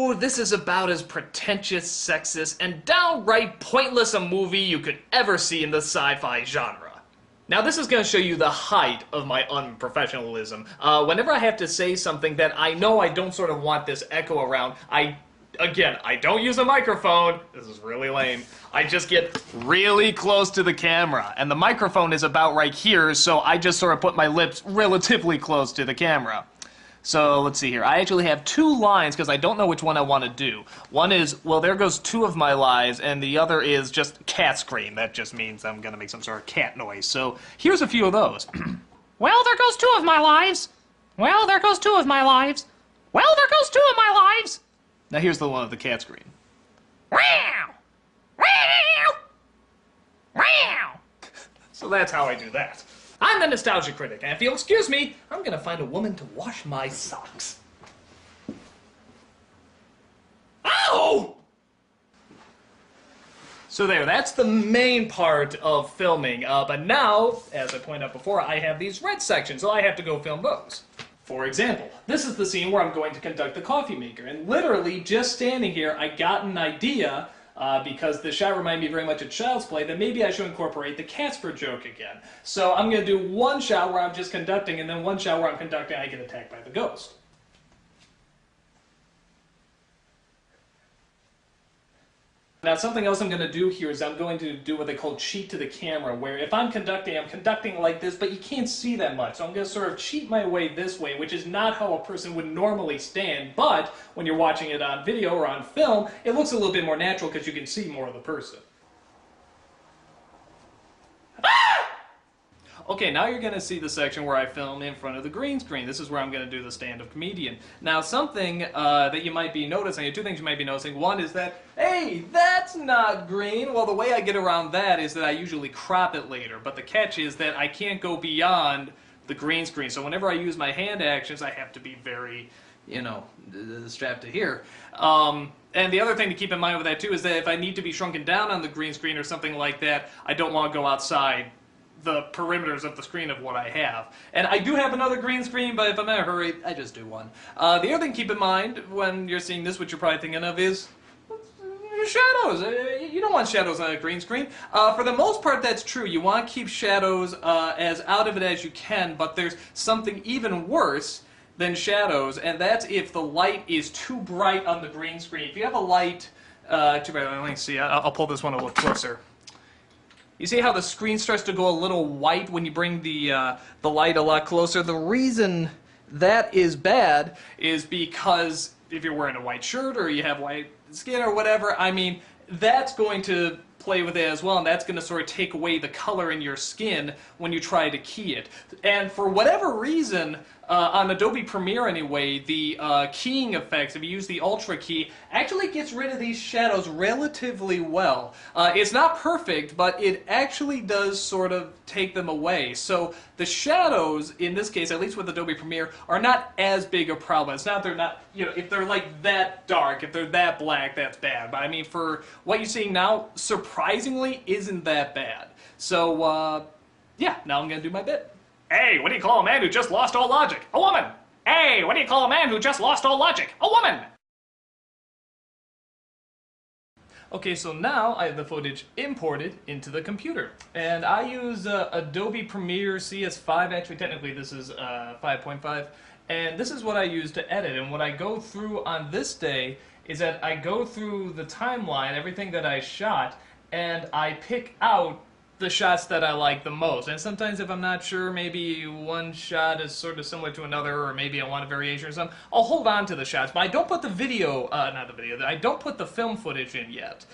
Ooh, this is about as pretentious, sexist, and downright pointless a movie you could ever see in the sci-fi genre. Now this is going to show you the height of my unprofessionalism. Whenever I have to say something that I know I don't sort of want this echo around, I don't use a microphone. This is really lame. I just get really close to the camera, and the microphone is about right here, so I just sort of put my lips relatively close to the camera. So let's see here. I actually have two lines because I don't know which one I want to do. One is, well, there goes two of my lies, and the other is just cat scream. That just means I'm going to make some sort of cat noise. So here's a few of those. Well, there goes two of my lives. Well, there goes two of my lives. Well, there goes two of my lives. Now here's the one of the cat scream. Wow! Wow! Wow! So that's how I do that. I'm the Nostalgia Critic, and if you'll excuse me, I'm gonna find a woman to wash my socks. Ow! So there, that's the main part of filming, but now, as I pointed out before, I have these red sections, so I have to go film those. For example, this is the scene where I'm going to conduct the coffee maker, and literally just standing here, I got an idea, because the shot reminded me very much of Child's Play, that maybe I should incorporate the Casper joke again. So I'm going to do one shot where I'm just conducting, and then one shot where I'm conducting and I get attacked by the ghost. Now something else I'm going to do here is I'm going to do what they call cheat to the camera, where if I'm conducting like this, but you can't see that much. So I'm going to sort of cheat my way this way, which is not how a person would normally stand, but when you're watching it on video or on film, it looks a little bit more natural because you can see more of the person. Okay, now you're going to see the section where I film in front of the green screen. This is where I'm going to do the stand-up comedian. Now, something that you might be noticing, two things you might be noticing. One is that, hey, that's not green. Well, the way I get around that is that I usually crop it later. But the catch is that I can't go beyond the green screen. So whenever I use my hand actions, I have to be very, you know, strapped to here. And the other thing to keep in mind with that, too, is that if I need to be shrunken down on the green screen or something like that, I don't want to go outside the perimeters of the screen of what I have. And I do have another green screen, but if I'm in a hurry, I just do one. The other thing to keep in mind when you're seeing this, what you're probably thinking of is shadows. You don't want shadows on a green screen. For the most part, that's true. You want to keep shadows as out of it as you can, but there's something even worse than shadows, and that's if the light is too bright on the green screen. If you have a light, too bright, let me see, I'll pull this one a little closer. You see how the screen starts to go a little white when you bring the light a lot closer? The reason that is bad is because if you're wearing a white shirt or you have white skin or whatever, I mean, that's going to play with it as well, and that's going to sort of take away the color in your skin when you try to key it. And for whatever reason, on Adobe Premiere anyway, the keying effects, if you use the Ultra key, actually gets rid of these shadows relatively well. It's not perfect, but it actually does sort of take them away. So the shadows, in this case, at least with Adobe Premiere, are not as big a problem. It's not, they're not, you know, if they're like that dark, if they're that black, that's bad. But I mean, for what you're seeing now, surprisingly, isn't that bad. So, yeah, now I'm going to do my bit. Hey, what do you call a man who just lost all logic? A woman! Hey, what do you call a man who just lost all logic? A woman! Okay, so now I have the footage imported into the computer. And I use Adobe Premiere CS5, actually technically this is 5.5. And this is what I use to edit. And what I go through on this day is that I go through the timeline, everything that I shot, and I pick out the shots that I like the most. And sometimes if I'm not sure, maybe one shot is sort of similar to another, or maybe I want a variation or something, I'll hold on to the shots. But I don't put the video, I don't put the film footage in yet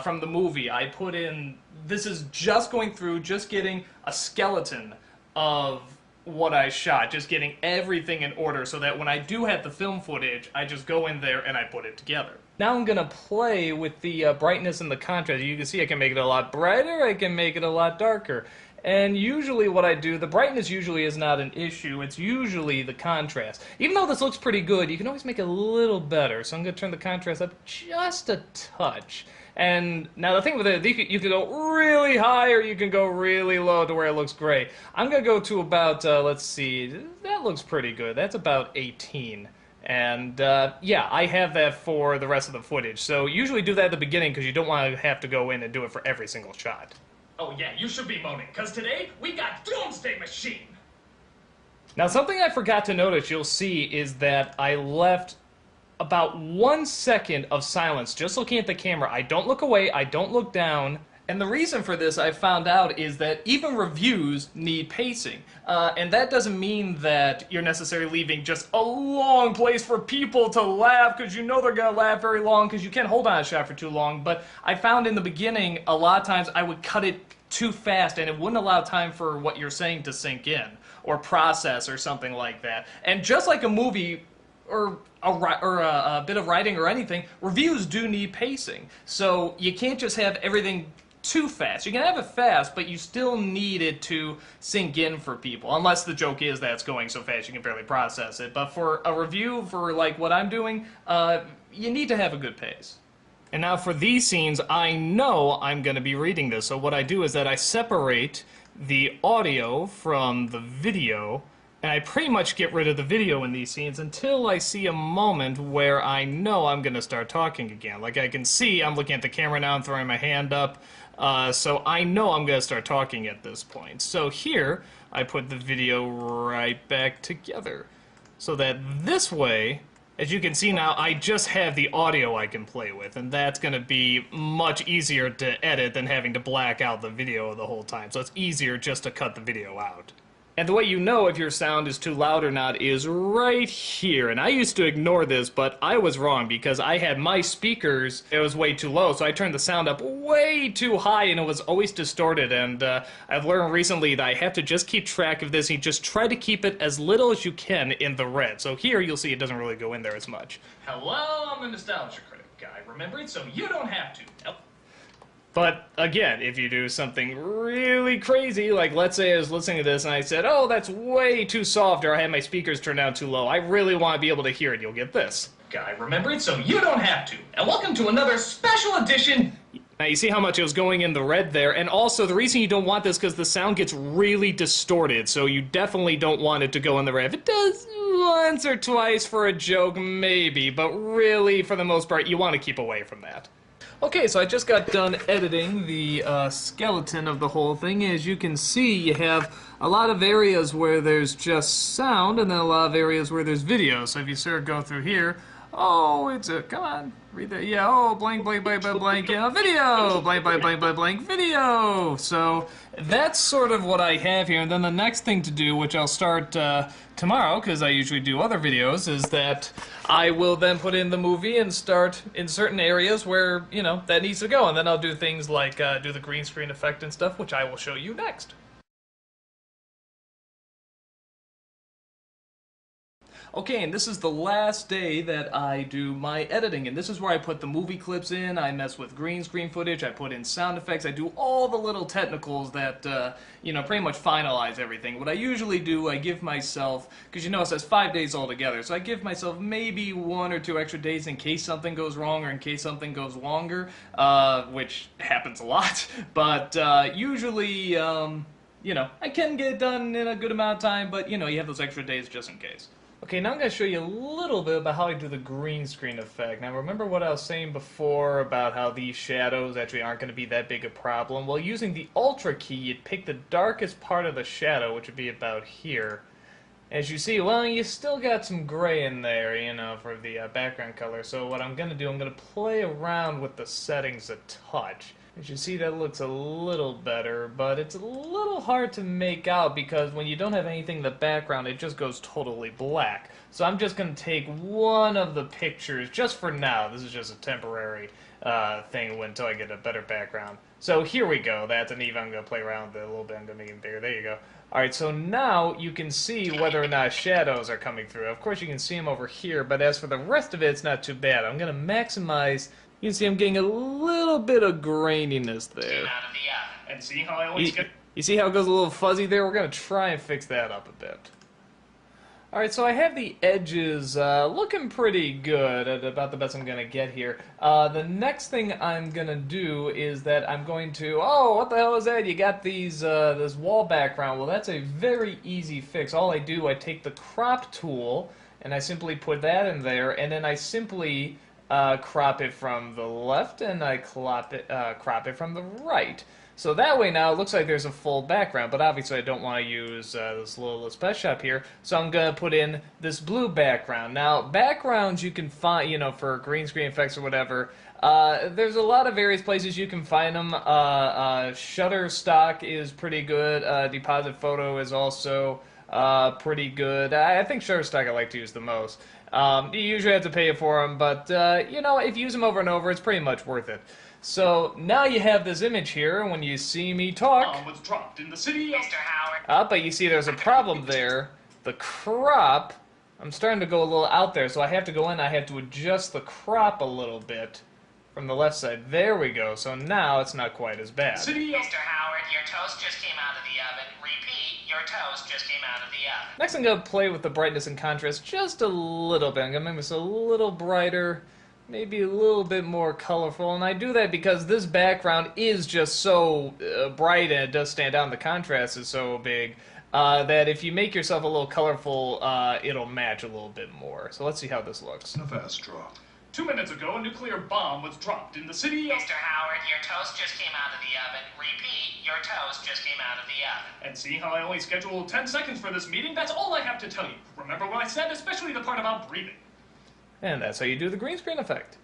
from the movie. I put in, this is just going through, just getting a skeleton of what I shot, just getting everything in order so that when I do have the film footage, I just go in there and I put it together. Now I'm going to play with the brightness and the contrast. You can see I can make it a lot brighter, I can make it a lot darker. And usually what I do, the brightness usually is not an issue, it's usually the contrast. Even though this looks pretty good, you can always make it a little better. So I'm going to turn the contrast up just a touch. And now the thing with it, you can go really high or you can go really low to where it looks great. I'm going to go to about, let's see, that looks pretty good. That's about 18. And yeah, I have that for the rest of the footage. So usually do that at the beginning because you don't want to have to go in and do it for every single shot. Oh yeah, you should be moaning, because today we got Doomsday Machine! Now something I forgot to notice, you'll see, is that I left about 1 second of silence just looking at the camera. I don't look away, I don't look down. And the reason for this, I found out, is that even reviews need pacing. And that doesn't mean that you're necessarily leaving just a long place for people to laugh, because you know they're going to laugh very long, because you can't hold on a shot for too long. But I found in the beginning, a lot of times I would cut it too fast, and it wouldn't allow time for what you're saying to sink in, or process, or something like that. And just like a movie, or a bit of writing or anything, reviews do need pacing. So you can't just have everything too fast. You can have it fast, but you still need it to sink in for people, unless the joke is that it's going so fast you can barely process it. But for a review, for like what I'm doing, you need to have a good pace. And now for these scenes, I know I'm going to be reading this, so what I do is that I separate the audio from the video, and I pretty much get rid of the video in these scenes until I see a moment where I know I'm going to start talking again. Like I can see, I'm looking at the camera now, I'm throwing my hand up, so I know I'm going to start talking at this point. So here, I put the video right back together, so that this way, as you can see now, I just have the audio I can play with, and that's going to be much easier to edit than having to black out the video the whole time. So it's easier just to cut the video out. And the way you know if your sound is too loud or not is right here. And I used to ignore this, but I was wrong because I had my speakers, it was way too low, so I turned the sound up way too high and it was always distorted. And I've learned recently that I have to just keep track of this. You just try to keep it as little as you can in the red. So here you'll see it doesn't really go in there as much. Hello, I'm the Nostalgia Critic guy. Remember it so you don't have to. Nope. But, again, if you do something really crazy, like let's say I was listening to this and I said, oh, that's way too soft, or I had my speakers turned down too low, I really want to be able to hear it, you'll get this. Guy, remember it so you don't have to. And welcome to another special edition. Now you see how much it was going in the red there, and also the reason you don't want this because the sound gets really distorted, so you definitely don't want it to go in the red. If it does once or twice for a joke, maybe, but really, for the most part, you want to keep away from that. Okay, so I just got done editing the skeleton of the whole thing. As you can see, you have a lot of areas where there's just sound, and then a lot of areas where there's video. So if you sort of go through here, oh, it's a, come on, read that, yeah, oh, blank, blank, blank, blank, blank, yeah, video, blank, blank, blank, blank, blank, video. So that's sort of what I have here. And then the next thing to do, which I'll start tomorrow, because I usually do other videos, is that I will then put in the movie and start in certain areas where, you know, that needs to go. And then I'll do things like do the green screen effect and stuff, which I will show you next. Okay, and this is the last day that I do my editing, and this is where I put the movie clips in, I mess with green screen footage, I put in sound effects, I do all the little technicals that, you know, pretty much finalize everything. What I usually do, I give myself, because you know it says 5 days altogether, so I give myself maybe 1 or 2 extra days in case something goes wrong or in case something goes longer, which happens a lot, but usually, you know, I can get it done in a good amount of time, but, you know, you have those extra days just in case. Okay, now I'm going to show you a little bit about how I do the green screen effect. Now remember what I was saying before about how these shadows actually aren't going to be that big a problem? Well, using the Ultra key, you'd pick the darkest part of the shadow, which would be about here. As you see, well, you still got some gray in there, you know, for the background color. So what I'm going to do, I'm going to play around with the settings a touch. As you see, that looks a little better, but it's a little hard to make out because when you don't have anything in the background, it just goes totally black. So I'm just going to take one of the pictures, just for now. This is just a temporary thing until I get a better background. So here we go. That's an even. I'm going to play around with it a little bit. I'm going to make it bigger. There you go. Alright, so now you can see whether or not shadows are coming through. Of course, you can see them over here, but as for the rest of it, it's not too bad. I'm going to maximize. You can see I'm getting a little bit of graininess there. And see how I always get... You see how it goes a little fuzzy there? We're going to try and fix that up a bit. Alright, so I have the edges looking pretty good, at about the best I'm going to get here. The next thing I'm going to do is that I'm going to... Oh, what the hell is that? You got these this wall background. Well, that's a very easy fix. All I do, I take the crop tool, and I simply put that in there, and then I simply crop it from the left, and I crop it from the right. So that way now it looks like there's a full background, but obviously I don't want to use this little Best Shop here, so I'm going to put in this blue background. Now, backgrounds you can find, you know, for green screen effects or whatever, there's a lot of various places you can find them. Shutterstock is pretty good. Deposit Photo is also pretty good. I think Shutterstock I like to use the most. You usually have to pay for them, but, you know, if you use them over and over, it's pretty much worth it. So now you have this image here, and when you see me talk, Was dropped in the city, Mr. Howard. but you see there's a problem there. The crop, I'm starting to go a little out there, so I have to go in, I have to adjust the crop a little bit from the left side. There we go, so now it's not quite as bad. Mr. Howard, your toast just came out of the oven. Repeat, your toast just came out of the oven. Next I'm going to play with the brightness and contrast just a little bit. I'm going to make this a little brighter, maybe a little bit more colorful, and I do that because this background is just so bright and it does stand out, and the contrast is so big that if you make yourself a little colorful, it'll match a little bit more. So let's see how this looks. A fast draw. 2 minutes ago, a nuclear bomb was dropped in the city. Mr. Howard, your toast just came out of the oven. Repeat, your toast just came out of the oven. And see how I only scheduled 10 seconds for this meeting? That's all I have to tell you. Remember what I said, especially the part about breathing. And that's how you do the green screen effect.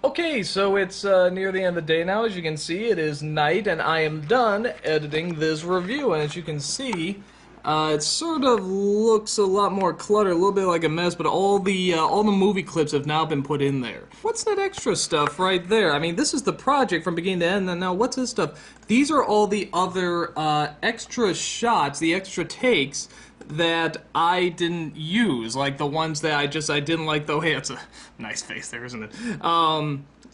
Okay, so it's near the end of the day now. As you can see, it is night, and I am done editing this review. And as you can see, it sort of looks a lot more cluttered, a little bit like a mess, but all the movie clips have now been put in there. What's that extra stuff right there? I mean, this is the project from beginning to end, and now what's this stuff? These are all the other extra shots, the extra takes that I didn't use, like the ones that I didn't like the way, it's a nice face there, isn't it?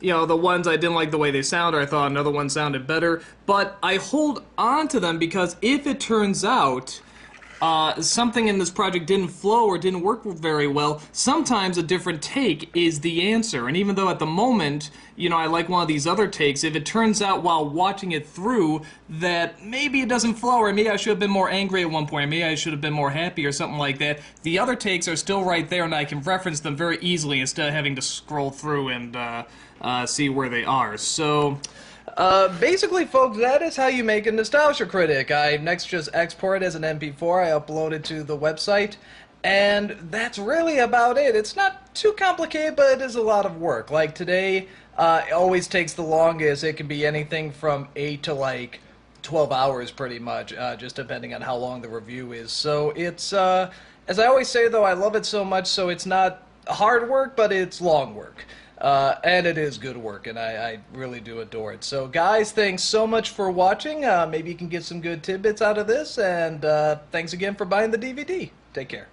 You know, the ones I didn't like the way they sound, or I thought another one sounded better, but I hold on to them because if it turns out something in this project didn't flow or didn't work very well, sometimes a different take is the answer. And even though at the moment, you know, I like one of these other takes, if it turns out while watching it through that maybe it doesn't flow, or maybe I should have been more angry at one point, or maybe I should have been more happy or something like that, the other takes are still right there and I can reference them very easily instead of having to scroll through and see where they are. So basically, folks, that is how you make a Nostalgia Critic. I next just export it as an MP4, I upload it to the website, and that's really about it. It's not too complicated, but it is a lot of work. Like today, it always takes the longest. It can be anything from 8 to like 12 hours pretty much, just depending on how long the review is. So it's, as I always say though, I love it so much, so it's not hard work, but it's long work. And it is good work, and I really do adore it. So, guys, thanks so much for watching. Maybe you can get some good tidbits out of this, and thanks again for buying the DVD. Take care.